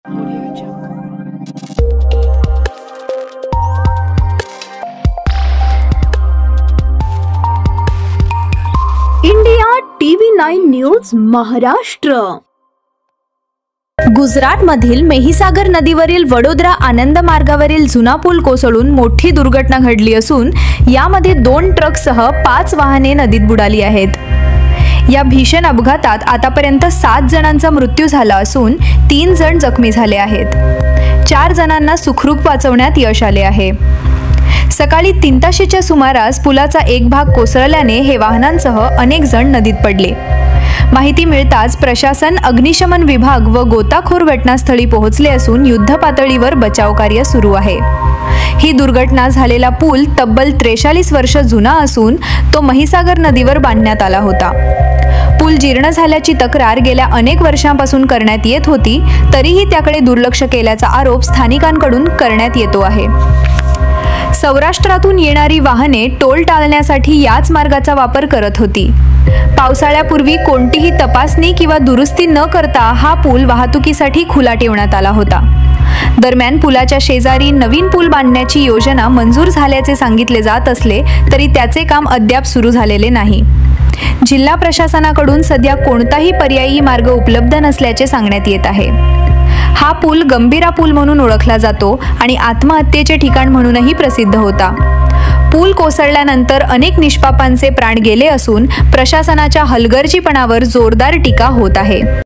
India TV 9 news Maharashtra. गुजरातमधील मेहिसागर नदीवरील वडोदरा आनंद मार्गावरील जुना पूल कोसळून मोठी दुर्घटना घडली असून यामध्ये 2 ट्रकसह 5 वाहने नदीत बुडाली आहेत। या भीषण अपघातात आतापर्यंत 7 जणांचा मृत्यू झाला असून 3 जण जखमी झाले आहेत। 4 जणांना सुखरूप वाचवण्यात यश आले आहे। सकाळी 3 तासाच्या सुमारास पुलाचा एक भाग कोसळल्याने हे वाहनांसह अनेक जण नदीत पडले। माहिती मिळताच प्रशासन, अग्निशमन विभाग व गोताखोर घटनास्थळी पोहोचले असून युद्ध पातळीवर बचाव कार्य सुरू आहे। ही दुर्घटना झालेला पूल तब्बल 43 वर्ष जुना असून तो महिसागर नदीवर बांधण्यात आला होता। पूल जीर्ण झाल्याची तक्रार गेल्या अनेक वर्षांपासून करण्यात येत होती, तरीही त्याकडे दुर्लक्ष केल्याचा आरोप स्थानिकांकडून करण्यात येतो आहे। सौराष्ट्रातून येणारी वाहने टोल टाळण्यासाठी याच मार्गाचा वापर करत होती। पावसाळ्यापूर्वी कोणतीही तपासणी किंवा दुरुस्ती न करता हा पूल वाहतुकीसाठी खुला ठेवण्यात आला होता। दरम्यान पुलाच्या शेजारी नवीन पूल बांधण्याची योजना मंजूर झाल्याचे सांगितले जात असले तरी त्याचे काम अद्याप सुरू झालेले नाही। जिल्हा प्रशासनाकडून सध्या कोणताही पर्यायी मार्ग उपलब्ध नसल्याचे सांगण्यात येत आहे। हा पूल गंभीरा पूल म्हणून ओळखला जातो आणि आत्महत्येचे ठिकाण म्हणूनही प्रसिद्ध होता। पूल कोसळल्यानंतर अनेक निष्पापांचे प्राण गेले असून प्रशासनाच्या हलगर्जीपणावर जोरदार टीका होत आहे।